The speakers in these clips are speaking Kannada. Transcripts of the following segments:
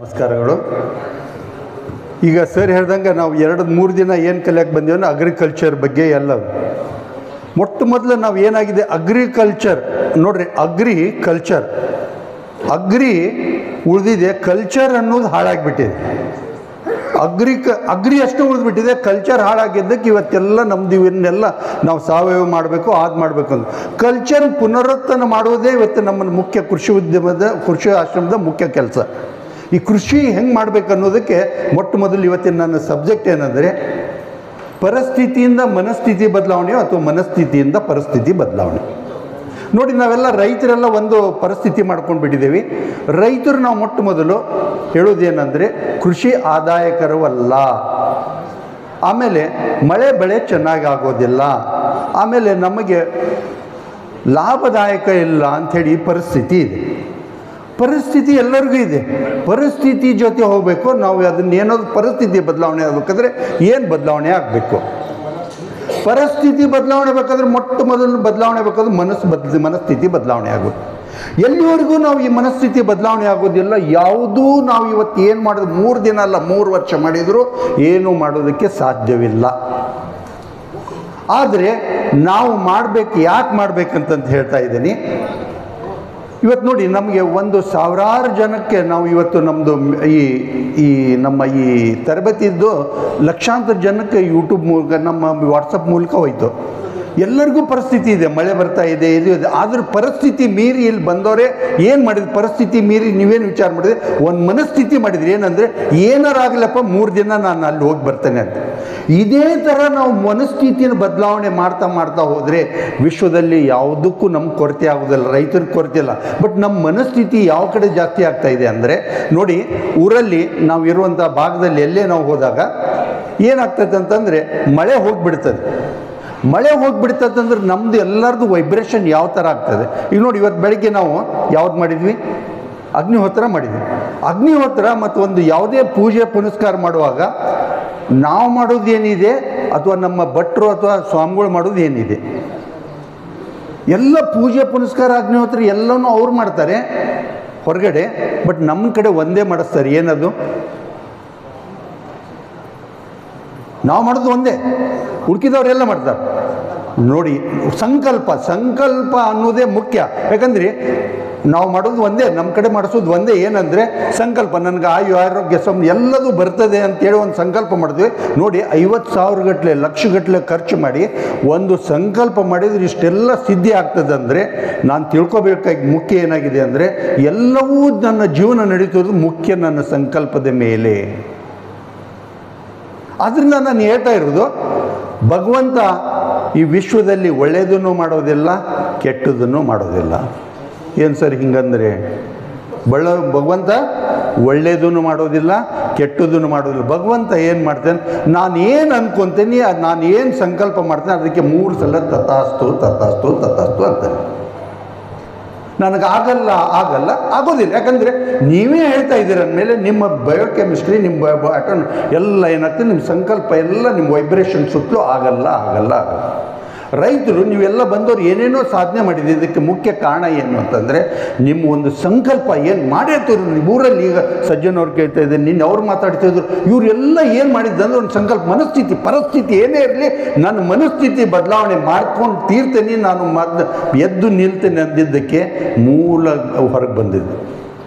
ನಮಸ್ಕಾರಗಳು. ಈಗ ಸರ್ ಹೇಳ್ದಂಗೆ ನಾವು 2-3 ದಿನ ಏನು ಕಲಿಯಕ್ಕೆ ಬಂದೀವಿ ಅಂದ್ರೆ ಅಗ್ರಿಕಲ್ಚರ್ ಬಗ್ಗೆ ಎಲ್ಲ. ಮೊಟ್ಟ ಮೊದಲು ನಾವು ಏನಾಗಿದೆ ಅಗ್ರಿಕಲ್ಚರ್ ನೋಡ್ರಿ, ಅಗ್ರಿ ಉಳಿದಿದೆ, ಕಲ್ಚರ್ ಅನ್ನೋದು ಹಾಳಾಗಿಬಿಟ್ಟಿದೆ. ಅಗ್ರಿ ಅಷ್ಟು ಉಳಿದ್ಬಿಟ್ಟಿದೆ, ಕಲ್ಚರ್ ಹಾಳಾಗಿದ್ದಕ್ಕೆ ಇವತ್ತೆಲ್ಲ ನಮ್ದು ಇವನ್ನೆಲ್ಲ ನಾವು ಸಾವಯವ ಮಾಡಬೇಕು, ಅದು ಮಾಡಬೇಕು ಅಂತ ಕಲ್ಚರ್ ಪುನರುತ್ಥಾನ ಮಾಡುವುದೇ ಇವತ್ತು ನಮ್ಮ ಮುಖ್ಯ ಕೃಷಿ ಆಶ್ರಮದ ಮುಖ್ಯ ಕೆಲಸ. ಈ ಕೃಷಿ ಹೆಂಗೆ ಮಾಡಬೇಕು ಅನ್ನೋದಕ್ಕೆ ಮೊಟ್ಟ ಮೊದಲು ಇವತ್ತಿನ ನನ್ನ ಸಬ್ಜೆಕ್ಟ್ ಏನಂದರೆ ಪರಿಸ್ಥಿತಿಯಿಂದ ಮನಸ್ಥಿತಿ ಬದಲಾವಣೆ ಅಥವಾ ಮನಸ್ಥಿತಿಯಿಂದ ಪರಿಸ್ಥಿತಿ ಬದಲಾವಣೆ. ನೋಡಿ, ನಾವೆಲ್ಲ ರೈತರೆಲ್ಲ ಒಂದು ಪರಿಸ್ಥಿತಿ ಮಾಡ್ಕೊಂಡು ಬಿಟ್ಟಿದ್ದೀವಿ. ರೈತರು ನಾವು ಮೊಟ್ಟ ಮೊದಲು ಹೇಳೋದೇನೆಂದರೆ ಕೃಷಿ ಆದಾಯಕರವಲ್ಲ, ಆಮೇಲೆ ಮಳೆ ಬೆಳೆ ಚೆನ್ನಾಗಿ ಆಗೋದಿಲ್ಲ, ಆಮೇಲೆ ನಮಗೆ ಲಾಭದಾಯಕ ಇಲ್ಲ ಅಂಥೇಳಿ ಪರಿಸ್ಥಿತಿ ಇದೆ. ಪರಿಸ್ಥಿತಿ ಎಲ್ಲರಿಗೂ ಇದೆ, ಪರಿಸ್ಥಿತಿ ಜೊತೆ ಹೋಗಬೇಕು ನಾವು. ಅದನ್ನ ಏನಾದ್ರು ಪರಿಸ್ಥಿತಿ ಬದಲಾವಣೆ ಆಗಬೇಕಾದ್ರೆ ಏನು ಬದಲಾವಣೆ ಆಗಬೇಕು? ಪರಿಸ್ಥಿತಿ ಬದಲಾವಣೆ ಬೇಕಾದ್ರೆ ಮೊಟ್ಟ ಮೊದಲು ಬದಲಾವಣೆ ಬೇಕಾದ್ರೆ ಮನಸ್ಥಿತಿ ಬದಲಾವಣೆ ಆಗೋದು. ಎಲ್ಲಿವರೆಗೂ ನಾವು ಈ ಮನಸ್ಥಿತಿ ಬದಲಾವಣೆ ಆಗೋದಿಲ್ಲ, ಯಾವುದೂ ನಾವು ಇವತ್ತು ಏನು ಮಾಡೋದು 3 ದಿನ ಅಲ್ಲ 3 ವರ್ಷ ಮಾಡಿದರೂ ಏನೂ ಮಾಡೋದಕ್ಕೆ ಸಾಧ್ಯವಿಲ್ಲ. ಆದರೆ ನಾವು ಮಾಡಬೇಕು, ಯಾಕೆ ಮಾಡಬೇಕಂತಂತ ಹೇಳ್ತಾ ಇದ್ದೀನಿ. ಇವತ್ತು ನೋಡಿ, ನಮಗೆ ಒಂದು 1000 ಜನಕ್ಕೆ ನಾವು ಇವತ್ತು ನಮ್ಮದು ನಮ್ಮ ಈ ತರಬೇತಿದ್ದು ಲಕ್ಷಾಂತರ ಜನಕ್ಕೆ ಯೂಟ್ಯೂಬ್ ಮೂಲಕ ನಮ್ಮ ವಾಟ್ಸಪ್ ಮೂಲಕ ಹೋಯ್ತು. ಎಲ್ಲರಿಗೂ ಪರಿಸ್ಥಿತಿ ಇದೆ, ಮಳೆ ಬರ್ತಾ ಇದೆ, ಇದು ಇದೆ. ಆದ್ರೆ ಪರಿಸ್ಥಿತಿ ಮೀರಿ ಇಲ್ಲಿ ಬಂದವರೇ ಏನು ಮಾಡಿದ್ರು? ಪರಿಸ್ಥಿತಿ ಮೀರಿ ನೀವೇನು ವಿಚಾರ ಮಾಡಿದ್ರಿ? ಒಂದು ಮನಸ್ಥಿತಿ ಮಾಡಿದ್ರಿ, ಏನಂದರೆ ಏನಾರಾಗಲಪ್ಪ 3 ದಿನ ನಾನು ಅಲ್ಲಿ ಹೋಗಿ ಬರ್ತೇನೆ ಅಂತ. ಇದೇ ಥರ ನಾವು ಮನಸ್ಥಿತಿಯನ್ನು ಬದಲಾವಣೆ ಮಾಡ್ತಾ ಹೋದರೆ ವಿಶ್ವದಲ್ಲಿ ಯಾವುದಕ್ಕೂ ನಮ್ಗೆ ಕೊರತೆ ಆಗೋದಿಲ್ಲ, ರೈತರಿಗೆ ಕೊರತೆ ಇಲ್ಲ. ಬಟ್ ನಮ್ಮ ಮನಸ್ಥಿತಿ ಯಾವ ಕಡೆ ಜಾಸ್ತಿ ಆಗ್ತಾ ಇದೆ ಅಂದರೆ, ನೋಡಿ, ಊರಲ್ಲಿ ನಾವು ಇರುವಂಥ ಭಾಗದಲ್ಲಿ ಎಲ್ಲೇ ನಾವು ಹೋದಾಗ ಏನಾಗ್ತದೆ ಅಂತಂದರೆ ಮಳೆ ಹೋಗಿಬಿಡ್ತದಂದ್ರೆ ನಮ್ಮದು ಎಲ್ಲರದು ವೈಬ್ರೇಷನ್ ಯಾವ ಥರ ಆಗ್ತದೆ. ಈಗ ನೋಡಿ, ಇವತ್ತು ಬೆಳಗ್ಗೆ ನಾವು ಯಾವ್ದು ಮಾಡಿದ್ವಿ? ಅಗ್ನಿಹೋತ್ರ ಮಾಡಿದ್ವಿ. ಅಗ್ನಿಹೋತ್ರ ಮತ್ತು ಒಂದು ಯಾವುದೇ ಪೂಜೆ ಪುನಸ್ಕಾರ ಮಾಡುವಾಗ ನಾವು ಮಾಡೋದು ಏನಿದೆ ಅಥವಾ ನಮ್ಮ ಭಟ್ರು ಅಥವಾ ಸ್ವಾಮಿಗಳು ಮಾಡೋದು ಏನಿದೆ, ಎಲ್ಲ ಪೂಜೆ ಪುನಸ್ಕಾರ ಅಗ್ನಿಹೋತ್ರ ಎಲ್ಲನೂ ಅವ್ರು ಮಾಡ್ತಾರೆ ಹೊರಗಡೆ. ಬಟ್ ನಮ್ಮ ಕಡೆ ಒಂದೇ ಮಾಡಿಸ್ತಾರೆ. ಏನದು? ನಾವು ಮಾಡೋದು ಒಂದೇ, ಉಳ್ಕಿದವರೆಲ್ಲ ಮಾಡ್ತಾರೆ. ನೋಡಿ, ಸಂಕಲ್ಪ ಅನ್ನೋದೇ ಮುಖ್ಯ. ಯಾಕಂದರೆ ನಾವು ಮಾಡೋದು ಒಂದೇ, ನಮ್ಮ ಕಡೆ ಮಾಡಿಸೋದು ಒಂದೇ. ಏನಂದರೆ ಸಂಕಲ್ಪ, ನನಗೆ ಆರೋಗ್ಯ ಎಲ್ಲದೂ ಬರ್ತದೆ ಅಂತೇಳಿ ಒಂದು ಸಂಕಲ್ಪ ಮಾಡಿದ್ವಿ. ನೋಡಿ, 50,000 ಗಟ್ಟಲೆ ಲಕ್ಷ ಗಟ್ಟಲೆ ಖರ್ಚು ಮಾಡಿ ಒಂದು ಸಂಕಲ್ಪ ಮಾಡಿದರೆ ಇಷ್ಟೆಲ್ಲ ಸಿದ್ಧಿ ಆಗ್ತದೆ ಅಂದರೆ ನಾನು ತಿಳ್ಕೊಬೇಕಾಗಿ ಮುಖ್ಯ ಏನಾಗಿದೆ ಅಂದರೆ ಎಲ್ಲವೂ ನನ್ನ ಜೀವನ ನಡೀತೋದು ಮುಖ್ಯ ನನ್ನ ಸಂಕಲ್ಪದ ಮೇಲೆ. ಆದ್ದರಿಂದ ನಾನು ಹೇಳ್ತಾ ಇರೋದು, ಭಗವಂತ ಈ ವಿಶ್ವದಲ್ಲಿ ಒಳ್ಳೆಯದನ್ನು ಮಾಡೋದಿಲ್ಲ, ಕೆಟ್ಟದನ್ನು ಮಾಡೋದಿಲ್ಲ. ಏನು ಸರ್ ಹಿಂಗಂದರೆ? ಭಗವಂತ ಒಳ್ಳೆಯದನ್ನು ಮಾಡೋದಿಲ್ಲ, ಕೆಟ್ಟದನ್ನು ಮಾಡೋದಿಲ್ಲ. ಭಗವಂತ ಏನು ಮಾಡ್ತಾನೆ, ನಾನು ಏನು ಅನ್ಕೊತೀನಿ, ನಾನು ಏನು ಸಂಕಲ್ಪ ಮಾಡ್ತೇನೆ ಅದಕ್ಕೆ 3 ಸಲ ತಥಾಸ್ತು ತಥಾಸ್ತು ತಥಾಸ್ತು ಅಂತಾನೆ. ನನಗಾಗಲ್ಲ ಆಗೋದಿಲ್ಲ. ಯಾಕಂದರೆ ನೀವೇ ಹೇಳ್ತಾ ಇದ್ದೀರ ಅಂದಮೇಲೆ ನಿಮ್ಮ ಬಯೋಕೆಮಿಸ್ಟ್ರಿ, ನಿಮ್ಮ ಅಟನ್ ಎಲ್ಲ ಏನಾಗ್ತದೆ, ನಿಮ್ಮ ಸಂಕಲ್ಪ ಎಲ್ಲ ನಿಮ್ಮ ವೈಬ್ರೇಷನ್ ಸುತ್ತಲೂ ಆಗಲ್ಲ. ರೈತರು ನೀವೆಲ್ಲ ಬಂದವರು ಏನೇನೋ ಸಾಧನೆ ಮಾಡಿದೆ. ಇದಕ್ಕೆ ಮುಖ್ಯ ಕಾರಣ ಏನು ಅಂತಂದರೆ ನಿಮ್ಮ ಒಂದು ಸಂಕಲ್ಪ ಏನು ಮಾಡಿರ್ತೀರು. ಊರಲ್ಲಿ ಈಗ ಸಜ್ಜನವ್ರು ಕೇಳ್ತಾ ಇದ್ದಾರೆ, ನಿನ್ನೆ ಅವ್ರು ಮಾತಾಡ್ತಿದ್ರು, ಇವರೆಲ್ಲ ಏನು ಮಾಡಿದ್ದಂದ್ರೆ ಒಂದು ಸಂಕಲ್ಪ, ಮನಸ್ಥಿತಿ, ಪರಿಸ್ಥಿತಿ ಏನೇ ಇರಲಿ ನನ್ನ ಮನಸ್ಥಿತಿ ಬದಲಾವಣೆ ಮಾಡ್ಕೊಂಡು ತೀರ್ತೇನೆ, ನಾನು ಎದ್ದು ನಿಲ್ತೇನೆ ಅಂದಿದ್ದಕ್ಕೆ ಮೂಲ ಹೊರಗೆ ಬಂದಿದ್ದು.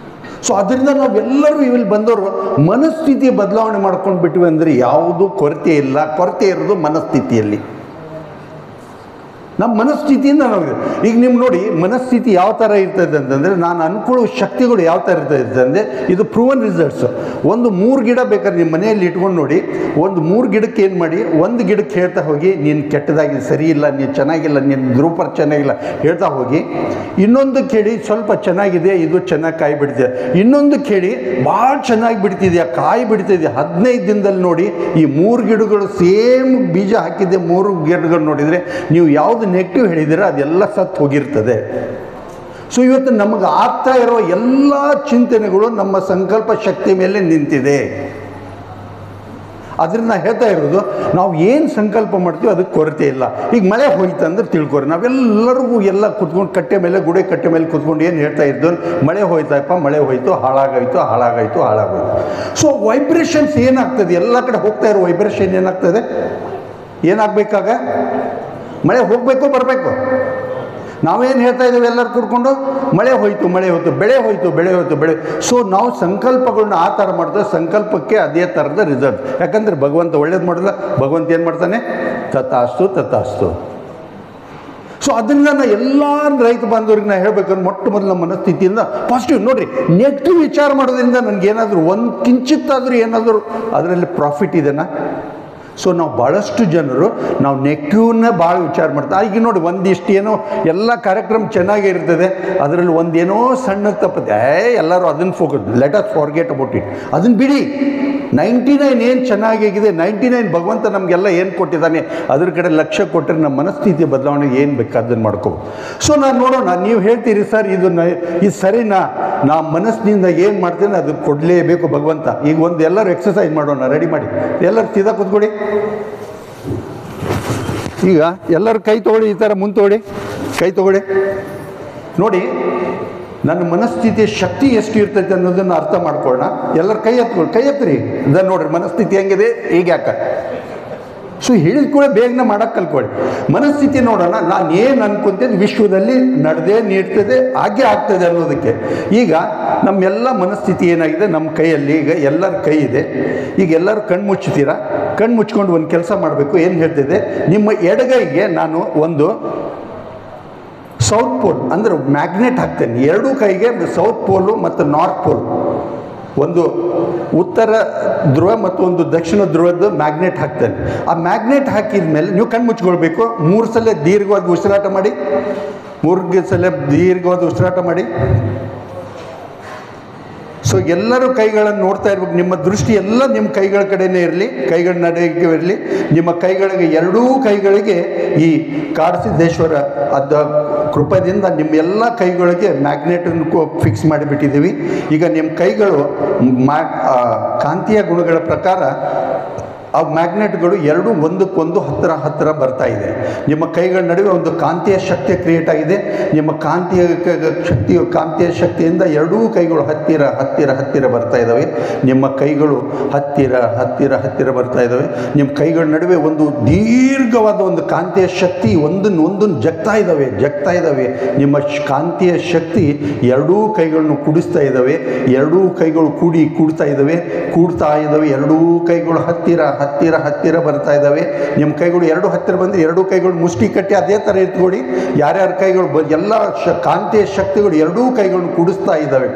ಸೊ ಅದರಿಂದ ನಾವೆಲ್ಲರೂ ಇಲ್ಲಿ ಬಂದವರು ಮನಸ್ಥಿತಿ ಬದಲಾವಣೆ ಮಾಡ್ಕೊಂಡು ಬಿಟ್ವಿ ಅಂದರೆ ಯಾವುದೂ ಕೊರತೆ ಇಲ್ಲ. ಕೊರತೆ ಇರೋದು ಮನಸ್ಥಿತಿಯಲ್ಲಿ, ನಮ್ಮ ಮನಸ್ಥಿತಿಯಿಂದ ನಾವು. ಈಗ ನೀವು ನೋಡಿ, ಮನಸ್ಥಿತಿ ಯಾವ ಥರ ಇರ್ತದೆ ಅಂತಂದರೆ, ನಾನು ಅನ್ಕೊಳ್ಳೋ ಶಕ್ತಿಗಳು ಯಾವ ಥರ ಇರ್ತದೆ ಅಂದರೆ, ಇದು ಪ್ರೂವನ್ ರಿಸಲ್ಟ್ಸು. ಒಂದು 3 ಗಿಡ ಬೇಕಾದ್ರೆ ನಿಮ್ಮ ಮನೆಯಲ್ಲಿ ಇಟ್ಕೊಂಡು ನೋಡಿ, ಒಂದು 3 ಗಿಡಕ್ಕೆ ಏನು ಮಾಡಿ, ಒಂದು ಗಿಡಕ್ಕೆ ಹೇಳ್ತಾ ಹೋಗಿ ನೀನು ಕೆಟ್ಟದಾಗಿ ಸರಿ ಇಲ್ಲ, ನೀನು ಚೆನ್ನಾಗಿಲ್ಲ, ನೀನು ಗ್ರೂಪರ್ ಚೆನ್ನಾಗಿಲ್ಲ ಹೇಳ್ತಾ ಹೋಗಿ. ಇನ್ನೊಂದು ಕೇಳಿ ಸ್ವಲ್ಪ ಚೆನ್ನಾಗಿದೆ, ಇದು ಚೆನ್ನಾಗಿ ಕಾಯಿ ಬಿಡ್ತಿದೆ. ಇನ್ನೊಂದು ಕೇಳಿ ಭಾಳ ಚೆನ್ನಾಗಿ ಬಿಡ್ತಿದೆಯಾ, ಕಾಯಿ ಬಿಡ್ತಿದೆ. 15 ದಿನದಲ್ಲಿ ನೋಡಿ ಈ 3 ಗಿಡಗಳು ಸೇಮ್ ಬೀಜ ಹಾಕಿದ್ದೆ 3 ಗಿಡಗಳು ನೋಡಿದರೆ ನೀವು ಯಾವುದು ನೆಗೆಟಿವ್ ಹೇಳಿದರೆ ಅದೆಲ್ಲ ಸತ್ತು ಹೋಗಿರ್ತದೆ. ಸೊ ಇವತ್ತು ನಮಗೆ ಆಗ್ತಾ ಇರೋ ಎಲ್ಲ ಚಿಂತನೆಗಳು ನಮ್ಮ ಸಂಕಲ್ಪ ಶಕ್ತಿ ಮೇಲೆ ನಿಂತಿದೆ. ಅದರಿಂದ ಹೇಳ್ತಾ ಇರೋದು, ನಾವು ಏನು ಸಂಕಲ್ಪ ಮಾಡ್ತೀವಿ ಅದಕ್ಕೆ ಕೊರತೆ ಇಲ್ಲ. ಈಗ ಮಳೆ ಹೋಯ್ತು ಅಂದ್ರೆ ತಿಳ್ಕೊರಿ, ನಾವೆಲ್ಲರಿಗೂ ಎಲ್ಲ ಕುತ್ಕೊಂಡು ಕಟ್ಟೆ ಮೇಲೆ ಗುಡೆ ಕಟ್ಟೆ ಮೇಲೆ ಕುತ್ಕೊಂಡು ಏನು ಹೇಳ್ತಾ ಇದ್ದು, ಮಳೆ ಹೋಯ್ತಪ್ಪ, ಮಳೆ ಹೋಯ್ತು, ಹಾಳಾಗೋಯ್ತು. ಸೊ ವೈಬ್ರೇಷನ್ಸ್ ಏನಾಗ್ತದೆ, ಎಲ್ಲ ಕಡೆ ಹೋಗ್ತಾ ಇರೋ ವೈಬ್ರೇಷನ್ ಏನಾಗ್ತದೆ, ಏನಾಗಬೇಕಾಗ ಮಳೆ ಹೋಗಬೇಕು, ಬರಬೇಕು. ನಾವೇನು ಹೇಳ್ತಾ ಇದ್ದೀವಿ ಎಲ್ಲರೂ ಕೂಡ್ಕೊಂಡು, ಮಳೆ ಹೋಯ್ತು, ಬೆಳೆ ಹೋಯ್ತು. ಸೊ ನಾವು ಸಂಕಲ್ಪಗಳನ್ನ ಆ ಥರ ಮಾಡಿದ್ರೆ ಸಂಕಲ್ಪಕ್ಕೆ ಅದೇ ಥರದ ರಿಸಲ್ಟ್. ಯಾಕಂದರೆ ಭಗವಂತ ಒಳ್ಳೇದು ಮಾಡಿಲ್ಲ, ಭಗವಂತ ಏನು ಮಾಡ್ತಾನೆ, ತಥಾಸ್ತು. ಸೊ ಅದರಿಂದ ನಾನು ಎಲ್ಲ ರೈತ ಬಾಂಧವರಿಗೆ ನಾನು ಹೇಳ್ಬೇಕಂದ್ರೆ ಮೊಟ್ಟ ಮೊದಲ ಮನಸ್ಥಿತಿಯಿಂದ ಪಾಸಿಟಿವ್ ನೋಡಿರಿ. ನೆಗೆಟಿವ್ ವಿಚಾರ ಮಾಡೋದ್ರಿಂದ ನನಗೇನಾದರೂ ಒಂದು ಕಿಂಚಿತ್ತಾದರೂ ಏನಾದರೂ ಅದರಲ್ಲಿ ಪ್ರಾಫಿಟ್ ಇದೆನಾ? ಸೊ ನಾವು ಭಾಳಷ್ಟು ಜನರು ನಾವು ನೆಗೆಟಿವ್ನ ಭಾಳ ವಿಚಾರ ಮಾಡ್ತಾರೆ. ಈಗ ನೋಡಿ, ಒಂದಿಷ್ಟು ಏನೋ ಎಲ್ಲ ಕಾರ್ಯಕ್ರಮ ಚೆನ್ನಾಗೇ ಇರ್ತದೆ, ಅದರಲ್ಲಿ ಒಂದೇನೋ ಸಣ್ಣ ತಪ್ಪದೆ ಎಲ್ಲರೂ ಅದನ್ನು focus, let us forget about it, ಅದನ್ನು ಬಿಡಿ. 99 ಏನು ಚೆನ್ನಾಗಿದೆ, 99 ಭಗವಂತ ನಮಗೆಲ್ಲ ಏನು ಕೊಟ್ಟಿದ್ದಾನೆ, ಅದ್ರ ಕಡೆ ಲಕ್ಷ್ಯ ಕೊಟ್ಟರೆ ನಮ್ಮ ಮನಸ್ಥಿತಿ ಬದಲಾವಣೆಗೆ ಏನು ಬೇಕಾದನ್ನು ಮಾಡ್ಕೋಬೋದು. ಸೊ ನಾನು ನೋಡೋಣ, ನೀವು ಹೇಳ್ತೀರಿ ಸರ್ ಇದು ಸರಿನಾ, ನಾ ಮನಸ್ಸಿನಿಂದ ಏನು ಮಾಡ್ತೀನಿ ಅದು ಕೊಡಲೇಬೇಕು ಭಗವಂತ. ಈಗ ಒಂದು ಎಲ್ಲರೂ ಎಕ್ಸಸೈಸ್ ಮಾಡೋಣ, ರೆಡಿ ಮಾಡಿ, ಎಲ್ಲರೂ ಸೀದಾ ಕೂತ್ಕೊಡಿ. ಈಗ ಎಲ್ಲರೂ ಕೈ ತೊಗೊಳ್ಳಿ, ಈ ಥರ ಮುಂದೆ ತೊಗೊಳ್ಳಿ, ಕೈ ತೊಗೊಳ್ಳಿ. ನೋಡಿ, ನನ್ನ ಮನಸ್ಥಿತಿಯ ಶಕ್ತಿ ಎಷ್ಟು ಇರ್ತೈತೆ ಅನ್ನೋದನ್ನು ಅರ್ಥ ಮಾಡ್ಕೊಳ್ಳೋಣ. ಎಲ್ಲರೂ ಕೈ ಎತ್ತಿರಿ. ಇದನ್ನು ನೋಡ್ರಿ, ಮನಸ್ಥಿತಿ ಹೆಂಗಿದೆ, ಈಗ ಯಾಕೆ. ಸೊ ಹೇಳಿದ ಕೂಡ ಬೇಗನೆ ಮಾಡೋಕ್ಕೆ ಕಲ್ತ್ಕೊಳ್ಳಿ. ಮನಸ್ಥಿತಿ ನೋಡೋಣ, ನಾನು ಏನು ಅನ್ಕೊಂತೀನಿ ವಿಶ್ವದಲ್ಲಿ ನಡೆದೇ ನೀಡ್ತದೆ, ಹಾಗೆ ಆಗ್ತದೆ ಅನ್ನೋದಕ್ಕೆ. ಈಗ ನಮ್ಮೆಲ್ಲ ಮನಸ್ಥಿತಿ ಏನಾಗಿದೆ ನಮ್ಮ ಕೈಯಲ್ಲಿ. ಈಗ ಎಲ್ಲರ ಕೈ ಇದೆ. ಈಗ ಎಲ್ಲರೂ ಕಣ್ಣು ಮುಚ್ಚುತ್ತೀರಾ, ಕಣ್ಣು ಮುಚ್ಕೊಂಡು ಒಂದು ಕೆಲಸ ಮಾಡಬೇಕು. ಏನು ಹೇಳ್ತಿದೆ, ನಿಮ್ಮ ಎಡಗೈಗೆ ನಾನು ಒಂದು ಸೌತ್ ಪೋಲ್ ಅಂದರೆ ಮ್ಯಾಗ್ನೆಟ್ ಹಾಕ್ತೇನೆ. ಎರಡೂ ಕೈಗೆ ಸೌತ್ ಪೋಲು ಮತ್ತು ನಾರ್ತ್ ಪೋಲ್, ಒಂದು ಉತ್ತರ ಧ್ರುವ ಮತ್ತು ಒಂದು ದಕ್ಷಿಣ ಧ್ರುವದ ಮ್ಯಾಗ್ನೆಟ್ ಹಾಕ್ತೇನೆ. ಆ ಮ್ಯಾಗ್ನೆಟ್ ಹಾಕಿದ ಮೇಲೆ ನೀವು ಕಣ್ಣು ಮುಚ್ಕೊಳ್ಬೇಕು. 3 ಸಲ ದೀರ್ಘವಾದ ಉಸಿರಾಟ ಮಾಡಿ, 3 ಸಲ ದೀರ್ಘವಾದ ಉಸಿರಾಟ ಮಾಡಿ. ಸೊ ಎಲ್ಲರೂ ಕೈಗಳನ್ನು ನೋಡ್ತಾ ಇರ್ಬೇಕು. ನಿಮ್ಮ ದೃಷ್ಟಿ ಎಲ್ಲ ನಿಮ್ಮ ಕೈಗಳ ಕಡೆಯೇ ಇರಲಿ, ಕೈಗಳ ನಡುವೆ ಇರಲಿ. ನಿಮ್ಮ ಕೈಗಳಿಗೆ, ಎರಡೂ ಕೈಗಳಿಗೆ ಈ ಕಾಡಸಿದ್ದೇಶ್ವರ ಅದ ಕೃಪದಿಂದ ನಿಮ್ಮ ಎಲ್ಲ ಕೈಗಳಿಗೆ ಮ್ಯಾಗ್ನೆಟನ್ನು ಫಿಕ್ಸ್ ಮಾಡಿಬಿಟ್ಟಿದ್ದೀವಿ. ಈಗ ನಿಮ್ಮ ಕೈಗಳು ಕಾಂತೀಯ ಗುಣಗಳ ಪ್ರಕಾರ ಆ ಮ್ಯಾಗ್ನೆಟ್ಗಳು ಎರಡೂ ಒಂದಕ್ಕೊಂದು ಹತ್ತಿರ ಬರ್ತಾ ಇದೆ. ನಿಮ್ಮ ಕೈಗಳ ನಡುವೆ ಒಂದು ಕಾಂತೀಯ ಶಕ್ತಿ ಕ್ರಿಯೇಟ್ ಆಗಿದೆ. ನಿಮ್ಮ ಕಾಂತೀಯ ಶಕ್ತಿಯಿಂದ ಎರಡೂ ಕೈಗಳು ಹತ್ತಿರ ಬರ್ತಾ ಇದ್ದಾವೆ. ನಿಮ್ಮ ಕೈಗಳು ಹತ್ತಿರ ಬರ್ತಾ ಇದ್ದಾವೆ. ನಿಮ್ಮ ಕೈಗಳ ನಡುವೆ ಒಂದು ದೀರ್ಘವಾದ ಒಂದು ಕಾಂತೀಯ ಶಕ್ತಿ ಒಂದನ್ನು ಜಗ್ತಾ ಇದ್ದಾವೆ. ನಿಮ್ಮ ಕಾಂತೀಯ ಶಕ್ತಿ ಎರಡೂ ಕೈಗಳನ್ನು ಕೂಡಿಸ್ತಾ ಇದ್ದಾವೆ. ಎರಡೂ ಕೈಗಳು ಕೂಡ್ತಾ ಇದ್ದಾವೆ. ಎರಡೂ ಕೈಗಳು ಹತ್ತಿರ ಬರ್ತಾ ಇದ್ದಾವೆ. ನಿಮ್ಮ ಕೈಗಳು ಎರಡು ಹತ್ತಿರ ಬಂದರೆ ಎರಡೂ ಕೈಗಳು ಮುಷ್ಟಿ ಕಟ್ಟಿ ಅದೇ ಥರ ಇಟ್ಕೊಳ್ಳಿ. ಯಾರ್ಯಾರ ಕೈಗಳು ಎಲ್ಲ ಕಾಂತೀಯ ಶಕ್ತಿಗಳು ಎರಡೂ ಕೈಗಳನ್ನು ಕೂಡಿಸ್ತಾ ಇದ್ದಾವೆ.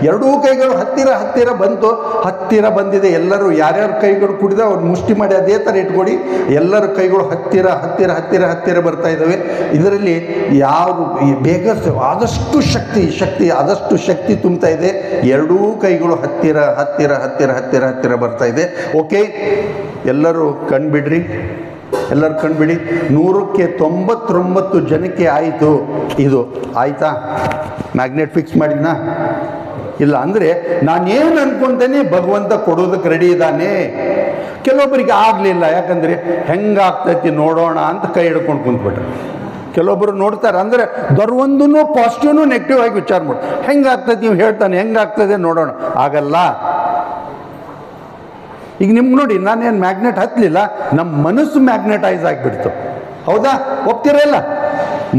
ಎರಡೂ ಕೈಗಳು ಹತ್ತಿರ ಬಂದಿದೆ. ಎಲ್ಲರೂ ಯಾರ್ಯಾರ ಕೈಗಳು ಕೂಡಿದ ಅವ್ರು ಮುಷ್ಟಿ ಮಾಡಿ ಅದೇ ಥರ ಇಟ್ಕೊಳ್ಳಿ. ಎಲ್ಲರ ಕೈಗಳು ಹತ್ತಿರ ಬರ್ತಾ ಇದ್ದಾವೆ. ಇದರಲ್ಲಿ ಯಾರು ಬೇಗ ಆದಷ್ಟು ಶಕ್ತಿ ತುಂಬ್ತಾ ಇದೆ. ಎರಡೂ ಕೈಗಳು ಹತ್ತಿರ ಬರ್ತಾ ಇದೆ. ಓಕೆ, ಎಲ್ಲರೂ ಕಣ್ಬಿಡ್ರಿ. 100ಕ್ಕೆ 99 ಜನಕ್ಕೆ ಆಯಿತು. ಇದು ಆಯಿತಾ? ಮ್ಯಾಗ್ನೆಟ್ ಫಿಕ್ಸ್ ಮಾಡಿದ್ನಾ? ಇಲ್ಲ ಅಂದರೆ ನಾನೇನು ಅನ್ಕೊಂತೇನೆ ಭಗವಂತ ಕೊಡೋದಕ್ಕೆ ರೆಡಿ ಇದ್ದಾನೆ. ಕೆಲವೊಬ್ಬರಿಗೆ ಆಗಲಿಲ್ಲ, ಯಾಕಂದರೆ ಹೆಂಗಾಗ್ತೈತಿ ನೋಡೋಣ ಅಂತ ಕೈ ಹಿಡ್ಕೊಂಡು ಕುಂತ್ಬಿಟ್ರೆ. ಕೆಲವೊಬ್ಬರು ನೋಡ್ತಾರೆ, ಅಂದರೆ ದೊರೊಂದೂ ಪಾಸಿಟಿವ್ನು ನೆಗೆಟಿವ್ ಆಗಿ ವಿಚಾರ ಮಾಡಿ ಹೆಂಗಾಗ್ತೈತಿ, ನೀವು ಹೇಳ್ತಾನೆ ಹೆಂಗಾಗ್ತದೆ ನೋಡೋಣ, ಆಗಲ್ಲ. ಈಗ ನಿಮ್ಗೆ ನೋಡಿ, ನಾನೇನು ಮ್ಯಾಗ್ನೆಟ್ ಹತ್ತಲಿಲ್ಲ, ನಮ್ಮ ಮನಸ್ಸು ಮ್ಯಾಗ್ನೆಟೈಸ್ ಆಗಿಬಿಡ್ತು. ಹೌದಾ? ಒಪ್ತಿರಲ್ಲ?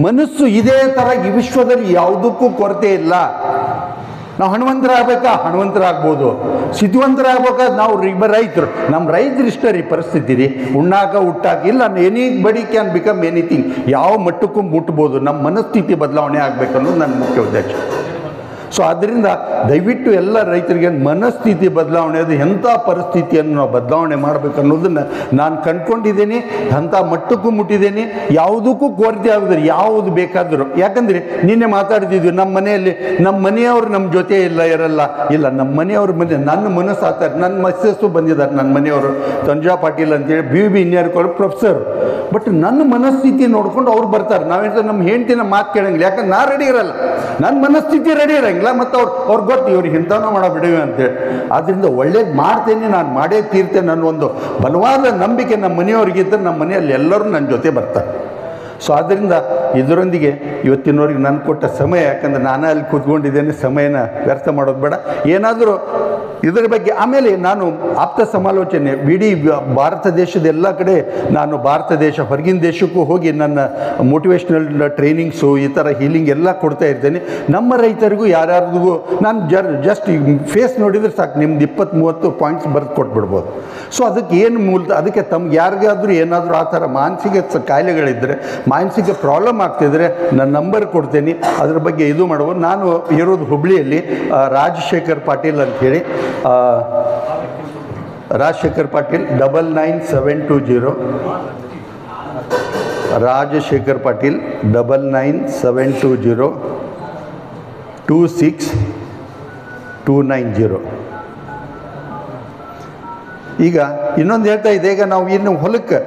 ಮನಸ್ಸು ಇದೇ ಥರ ಈ ವಿಶ್ವದಲ್ಲಿ ಯಾವುದಕ್ಕೂ ಕೊರತೆ ಇಲ್ಲ. ನಾವು ಹಣವಂತರಾಗ್ಬೋದು, ಸಿದ್ಧವಂತರಾಗ್ಬೇಕಾದ್ರೆ ನಾವು ರೈತರು. ನಮ್ಮ ರೈತರು ಇಷ್ಟ ರೀ ಪರಿಸ್ಥಿತಿ ರೀ, ಉಟ್ಟಾಕ ಇಲ್ಲ. Anybody can become anything. ಯಾವ ಮಟ್ಟಕ್ಕೂ ಮುಟ್ಬೋದು. ನಮ್ಮ ಮನಸ್ಥಿತಿ ಬದಲಾವಣೆ ಆಗಬೇಕನ್ನೋದು ನನ್ನ ಮುಖ್ಯ ಉದ್ದೇಶ. ಸೊ ಆದ್ದರಿಂದ ದಯವಿಟ್ಟು ಎಲ್ಲ ರೈತರಿಗೆ ಮನಸ್ಥಿತಿ ಬದಲಾವಣೆ, ಅದು ಎಂಥ ಪರಿಸ್ಥಿತಿಯನ್ನು ನಾವು ಬದಲಾವಣೆ ಮಾಡಬೇಕನ್ನೋದನ್ನು ನಾನು ಕಂಡುಕೊಂಡಿದ್ದೀನಿ. ಅಂಥ ಮಟ್ಟಕ್ಕೂ ಮುಟ್ಟಿದ್ದೀನಿ. ಯಾವುದಕ್ಕೂ ಕೊರತೆ ಆಗೋದ್ರೆ ಯಾವುದು ಬೇಕಾದರೂ. ಯಾಕಂದರೆ ನಿನ್ನೆ ಮಾತಾಡ್ತಿದ್ವಿ, ನಮ್ಮ ಮನೆಯವರು ನಮ್ಮ ಜೊತೆ ಇರಲ್ಲ. ನಮ್ಮ ಮನೆಯವ್ರ ನನ್ನ ಮನಸ್ಸು ಆತಾರೆ. ನನ್ನ ಮಿಸ್ಸಸ್ಸು ಬಂದಿದ್ದಾರೆ, ನನ್ನ ಮನೆಯವರು ತಂಜಾ ಪಾಟೀಲ್ ಅಂತೇಳಿ BB ಇಂಜಿನಿಯರ್ ಪ್ರೊಫೆಸರ್. ಬಟ್ ನನ್ನ ಮನಸ್ಥಿತಿ ನೋಡ್ಕೊಂಡು ಅವ್ರು ಬರ್ತಾರೆ. ನಾವೇನು ನಮ್ಮ ಹೆಂಡ್ತಿನ ಮಾತು ಕೇಳಂಗಿಲ್ಲ, ಯಾಕಂದ್ರೆ ನಾ ರೆಡಿ ಇರಲ್ಲ, ನನ್ನ ಮನಸ್ಥಿತಿ ರೆಡಿ ಇರೋಂಗಿಲ್ಲ. ಮತ್ತು ಅವ್ರಿಗೆ ಗೊತ್ತು ಇವ್ರಿಗೆ ಇಂಥವನ್ನ ಮಾಡೋ ಬಿಡುವೆ ಅಂತೇಳಿ. ಆದ್ದರಿಂದ ಒಳ್ಳೇದು ಮಾಡ್ತೇನೆ, ನಾನು ಮಾಡೇ ತೀರ್ತೇನೆ ನನ್ನ ಒಂದು ಬಲವಾದ ನಂಬಿಕೆ ನಮ್ಮ ಮನೆಯವ್ರಿಗಿದ್ದರೆ ನಮ್ಮ ಮನೆಯಲ್ಲಿ ಎಲ್ಲರೂ ನನ್ನ ಜೊತೆ ಬರ್ತಾರೆ. ಸೊ ಆದ್ದರಿಂದ ಇದರೊಂದಿಗೆ ಇವತ್ತಿನವರೆಗೆ ನಾನು ಕೊಟ್ಟ ಸಮಯ, ಯಾಕಂದರೆ ನಾನೇ ಅಲ್ಲಿ ಕೂತ್ಕೊಂಡಿದ್ದೇನೆ, ಸಮಯನ ವ್ಯರ್ಥ ಮಾಡೋದು ಬೇಡ. ಏನಾದರೂ ಇದರ ಬಗ್ಗೆ ಆಮೇಲೆ ನಾನು ಆಪ್ತ ಸಮಾಲೋಚನೆ ಇಡೀ ಭಾರತ ದೇಶದ ಎಲ್ಲ ಕಡೆ, ನಾನು ಭಾರತ ದೇಶ ಹೊರಗಿನ ದೇಶಕ್ಕೂ ಹೋಗಿ ನನ್ನ ಮೋಟಿವೇಶ್ನಲ್ ಟ್ರೈನಿಂಗ್ಸು ಈ ಥರ ಹೀಲಿಂಗ್ ಎಲ್ಲ ಕೊಡ್ತಾ ಇರ್ತೇನೆ. ನಮ್ಮ ರೈತರಿಗೂ ಯಾರ್ಯಾರಿಗೂ ನಾನು ಜಸ್ಟ್ ಫೇಸ್ ನೋಡಿದರೆ ಸಾಕು, ನಿಮ್ದು 20-30 ಪಾಯಿಂಟ್ಸ್ ಬರೆದು ಕೊಟ್ಬಿಡ್ಬೋದು. ಸೊ ಅದಕ್ಕೆ ಏನು ಅದಕ್ಕೆ ತಮ್ಗೆ ಯಾರಿಗಾದರೂ ಏನಾದರೂ ಆ ಥರ ಮಾನಸಿಕ ಕಾಯಿಲೆಗಳಿದ್ದರೆ, ಮಾನಸಿಕ ಪ್ರಾಬ್ಲಮ್ ಆಗ್ತಿದ್ರೆ ನನ್ನ ನಂಬರ್ ಕೊಡ್ತೇನೆ, ಅದ್ರ ಬಗ್ಗೆ ಇದು ಮಾಡ್ಬೋದು. ನಾನು ಇರೋದು ಹುಬ್ಳಿಯಲ್ಲಿ, ರಾಜಶೇಖರ್ ಪಾಟೀಲ್ ಅಂಥೇಳಿ, ರಾಜಶೇಖರ್ ಪಾಟೀಲ್ 99720, ರಾಜಶೇಖರ್ ಪಾಟೀಲ್ 99720 26290. ಈಗ ಇನ್ನೊಂದು ಹೇಳ್ತಾ ಇದೆ, ಈಗ ನಾವು ಇನ್ನು ಹೊಲಕ್ಕೆ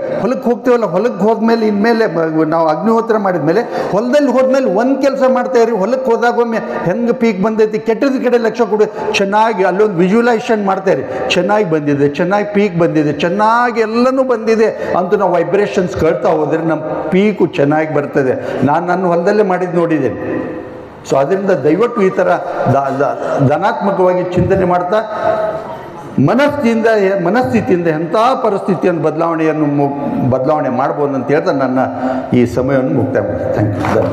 ಹೋಗ್ತೀವಲ್ಲ, ಹೊಲಕ್ಕೆ ಹೋದ್ಮೇಲೆ ಇನ್ಮೇಲೆ ನಾವು ಅಗ್ನಿಹೋತ್ರ ಮಾಡಿದ್ಮೇಲೆ ಹೊಲದಲ್ಲಿ ಹೋದ್ಮೇಲೆ ಒಂದು ಕೆಲಸ ಮಾಡ್ತಾಯಿರಿ. ಹೊಲಕ್ಕೆ ಹೋದಾಗೊಮ್ಮೆ ಹೆಂಗೆ ಪೀಕ್ ಬಂದೈತಿ, ಕೆಟ್ಟದ ಕಡೆ ಲಕ್ಷ್ಯ ಕೊಡಿ. ಚೆನ್ನಾಗಿ ಅಲ್ಲೊಂದು ವಿಜುವಲೈಸೇಷನ್ ಮಾಡ್ತಾಯಿರಿ, ಚೆನ್ನಾಗಿ ಬಂದಿದೆ, ಚೆನ್ನಾಗಿ ಪೀಕ್ ಬಂದಿದೆ, ಚೆನ್ನಾಗಿ ಎಲ್ಲನೂ ಬಂದಿದೆ ಅಂತ ನಾವು ವೈಬ್ರೇಷನ್ಸ್ ಕೇಳ್ತಾ ಹೋದರೆ ನಮ್ಮ ಪೀಕು ಚೆನ್ನಾಗಿ ಬರ್ತದೆ. ನಾನು ನನ್ನ ಹೊಲದಲ್ಲೇ ಮಾಡಿದ್ದು ನೋಡಿದ್ದೇನೆ. ಸೊ ಅದರಿಂದ ದಯವಿಟ್ಟು ಈ ಥರ ಧನಾತ್ಮಕವಾಗಿ ಚಿಂತನೆ ಮಾಡ್ತಾ ಮನಸ್ಥಿತಿಯಿಂದ ಎಂಥ ಪರಿಸ್ಥಿತಿಯನ್ನು ಬದಲಾವಣೆ ಮಾಡ್ಬೋದು ಅಂತ ಹೇಳ್ತಾ ನನ್ನ ಈ ಸಮಯವನ್ನು ಮುಕ್ತಾಯ ಮಾಡ್ತೀನಿ. Thank you.